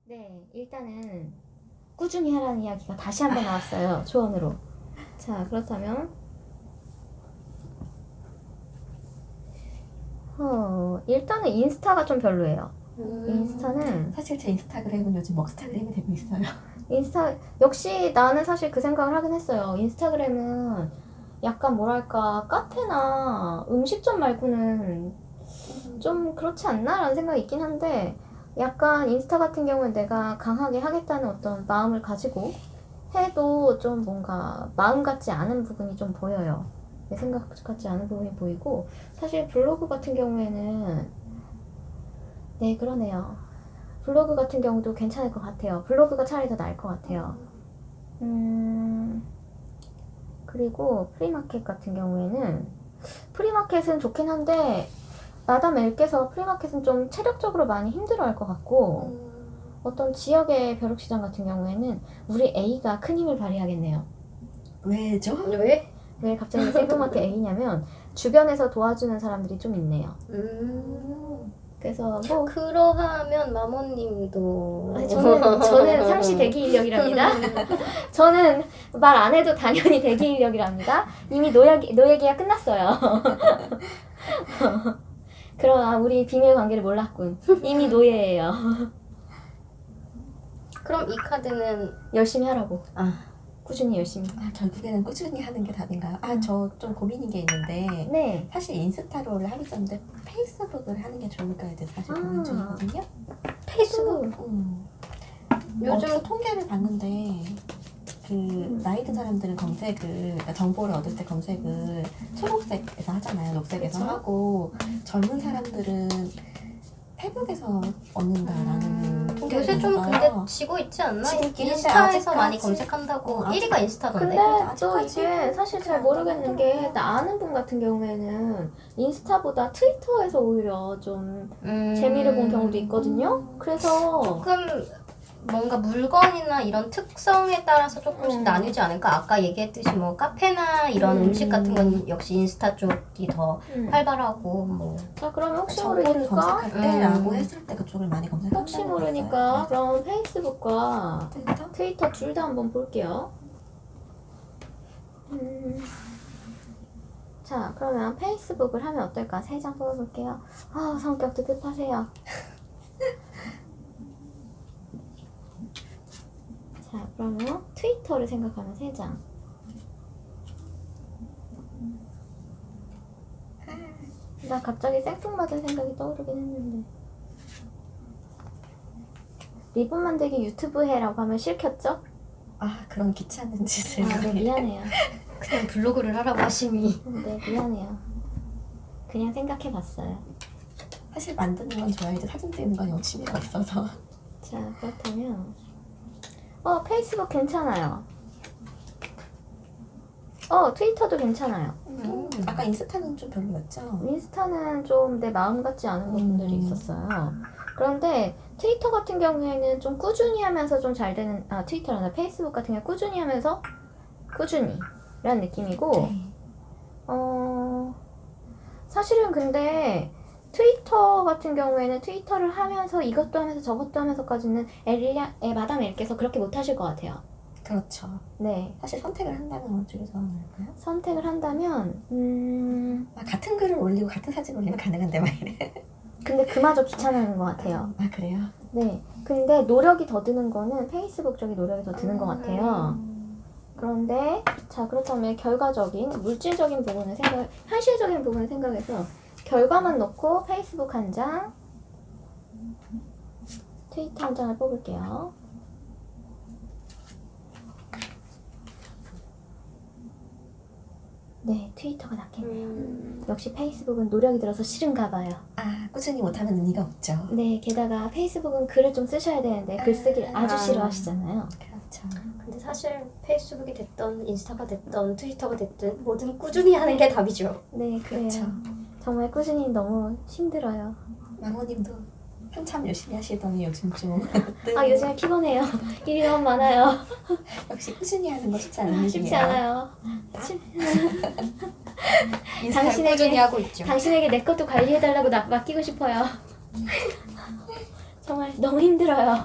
네, 일단은 꾸준히 하라는 이야기가 다시 한번 나왔어요. 조언으로. 자, 그렇다면 일단은 인스타가 좀 별로예요. 인스타는 사실 제 인스타그램은 요즘 먹스타그램이 되고 있어요. 역시 나는 사실 그 생각을 하긴 했어요. 인스타그램은 약간 뭐랄까 카페나 음식점 말고는 좀 그렇지 않나? 라는 생각이 있긴 한데 약간 인스타 같은 경우는 내가 강하게 하겠다는 어떤 마음을 가지고 해도 좀 뭔가 마음 같지 않은 부분이 좀 보여요. 내 생각 같지 않은 부분이 보이고 사실 블로그 같은 경우에는 네 그러네요. 블로그 같은 경우도 괜찮을 것 같아요. 블로그가 차라리 더 나을 것 같아요. 그리고 프리마켓 같은 경우에는 프리마켓은 좋긴 한데 마담 엘께서 프리마켓은 좀 체력적으로 많이 힘들어할 것 같고 어떤 지역의 벼룩시장 같은 경우에는 우리 A가 큰 힘을 발휘하겠네요. 왜죠? 왜? 왜 갑자기 세부마트 A냐면 주변에서 도와주는 사람들이 좀 있네요. 그래서 뭐 그러하면 마모님도 아니, 저는 상시 대기 인력이랍니다. 저는 말 안 해도 당연히 대기 인력이랍니다. 이미 노예 계약 끝났어요. 그럼 우리 비밀 관계를 몰랐군. 이미 노예예요. 그럼 이 카드는 열심히 하라고. 아 꾸준히 열심히. 결국에는 꾸준히 하는 게 답인가요? 저 좀 고민인 게 있는데 네. 사실 인스타로를 하고 있었는데 페이스북을 하는 게 좋을까에 대해서 사실 고민 중이거든요. 페이스북. 요즘 어디서 통계를 봤는데 그 나이 든 사람들은 검색을 그러니까 정보를 얻을 때 검색을 초록색에서 하잖아요. 녹색에서 그쵸? 하고 젊은 사람들은 페북에서 얻는다라는 통계를 요새 좀 봤어요. 근데 지고 있지 않나? 지고 있긴 한데 인스타에서 많이 아직까지- 검색한다고 아직- 1위가 인스타던데. 근데 또 아직까지 이게 사실 잘 모르겠는 게 나 아는 분 같은 경우에는 인스타보다 트위터에서 오히려 좀 재미를 본 경우도 있거든요. 그래서 조금 뭔가 물건이나 이런 특성에 따라서 조금씩 나뉘지 않을까? 아까 얘기했듯이 뭐 카페나 이런 음식 같은 건 역시 인스타 쪽이 더 활발하고 뭐 자 그러면 혹시 정보를 모르니까 검색할 때라고 했을 때 그쪽을 많이 검색한다고 혹시 모르니까 그럼 페이스북과 트위터? 트위터 둘 다 한번 볼게요. 자 그러면 페이스북을 하면 어떨까? 3장 뽑아볼게요. 아 성격도 급하세요. 자 그러면 트위터를 생각하면 3장. 나 갑자기 생뚱맞은 생각이 떠오르긴 했는데 리본 만들기 유튜브 해라고 하면 싫겠죠? 그런 귀찮은 짓을 아, 네 미안해요. 그냥 블로그를 하라고 하시니 네 미안해요. 그냥 생각해봤어요. 사실 만드는 건 좋아해도 사진 찍는 건 영 취미가 없어서 자 그렇다면 페이스북 괜찮아요. 트위터도 괜찮아요. 아까 인스타는 좀 별로였죠? 인스타는 좀 내 마음 같지 않은 부분들이 있었어요. 그런데 트위터 같은 경우에는 좀 꾸준히 하면서 좀 잘 되는 트위터란다. 페이스북 같은 경우 꾸준히 하면서 꾸준히 라는 느낌이고 네. 사실은 근데 트위터 같은 경우에는 트위터를 하면서 이것도 하면서 저것도 하면서까지는 마담 엘께서 그렇게 못하실 것 같아요. 그렇죠. 네. 사실 선택을 한다면 어쪽에서 나을까요? 선택을 한다면 같은 글을 올리고 같은 사진 올리면 가능한데 막 이래. 근데 그마저 귀찮은 것 같아요. 그래요? 네. 근데 노력이 더 드는 거는 페이스북 쪽이 노력이 더 드는 것 같아요. 그런데 자 그렇다면 결과적인 물질적인 부분을 현실적인 부분을 생각해서 결과만 놓고 페이스북 한 장, 트위터 한 장을 뽑을게요. 네, 트위터가 낫겠네요. 역시 페이스북은 노력이 들어서 싫은가 봐요. 꾸준히 못하면 의미가 없죠. 네, 게다가 페이스북은 글을 좀 쓰셔야 되는데 글쓰기를 아주 싫어하시잖아요. 그렇죠. 근데 사실 페이스북이 됐던 인스타가 됐던 트위터가 됐든 뭐든 꾸준히 하는 게 답이죠. 네, 그래요. 그렇죠. 정말 꾸준히 너무 힘들어요. 망호님도 한참 열심히 하시더니 요즘 좀 요즘에 피곤해요. 일이 너무 많아요. 역시 꾸준히 하는 거 쉽지 않은 일이에요. 쉽지 않아요. 인스타 꾸준히 하고 있죠. 당신에게 내 것도 관리해달라고 맡기고 싶어요. 정말 너무 힘들어요.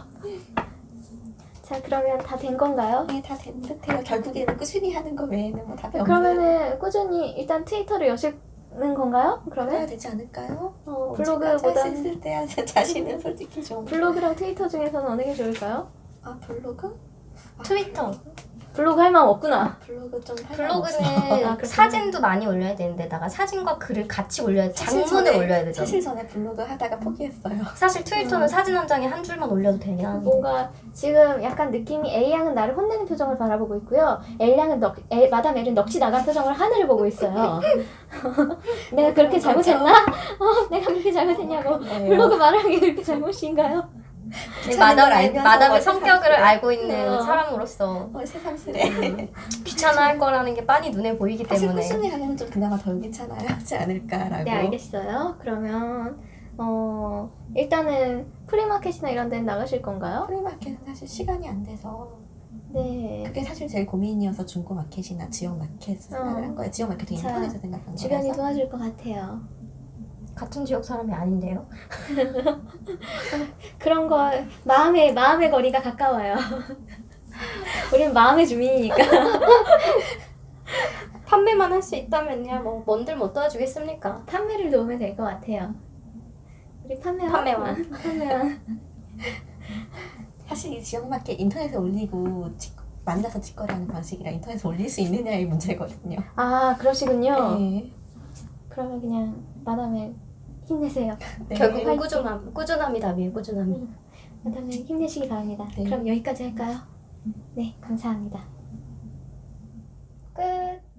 자, 그러면 다 된 건가요? 네, 다 된 듯해요. 결국에는 꾸준히 하는 거 외에는 뭐 답이 없는. 그러면은 꾸준히 일단 트위터를 여시는 건가요? 그래야 그러면 되지 않을까요? 블로그보다 할수 있을 때야 자신은 솔직히 좀. 블로그랑 트위터 중에서는 어느 게 좋을까요? 아 블로그? 트위터. 블로그 할 마음 없구나. 블로그 좀 블로그는 그렇구나. 사진도 많이 올려야 되는데다가 사진과 글을 같이 올려야 돼. 장문을 올려야 되죠. 사실 전에 블로그 하다가 포기했어요. 사실 트위터는 사진 한 장에 한 줄만 올려도 되긴 하는데. 뭔가 지금 약간 느낌이 A양은 나를 혼내는 표정을 바라보고 있고요. L양은 마담 L은 넋이 나간 표정을 하늘을 보고 있어요. 내가 그렇게 잘못했나? 내가 그렇게 잘못했냐고. 블로그 말하는 게 그렇게 잘못인가요? 마담의 성격을 알고 있는 어. 사람으로서 새삼스레. 귀찮아할 거라는 게 빤히 눈에 보이기 사실 때문에. 꾸준히 하면 좀 그나마 덜 귀찮아야 하지 않을까라고. 네, 알겠어요. 그러면 일단은 프리마켓이나 이런 데는 나가실 건가요? 프리마켓은 사실 시간이 안 돼서 네. 그게 사실 제일 고민이어서 중고마켓이나 지역마켓을 생각을 한 거예요. 지역마켓은 자, 인터넷에서 생각한 주변이 거라서. 도와줄 것 같아요. 같은 지역 사람이 아닌데요. 그런 거 마음의 거리가 가까워요. 우리는 마음의 주민이니까. 판매만 할 수 있다면야 뭐 뭔들 못 도와주겠습니까? 판매를 도우면 될 것 같아요. 우리 판매왕. 사실 이 지역마켓 인터넷에 올리고 만나서 직거래하는 방식이라 인터넷에 올릴 수 있느냐의 문제거든요. 아, 그러시군요. 네. 그러면 그냥 마담에 힘내세요. 네. 결국은 꾸준함이 답이에요. 꾸준함이. 마담에 힘내시기 바랍니다. 네. 그럼 여기까지 할까요? 네, 감사합니다. 끝.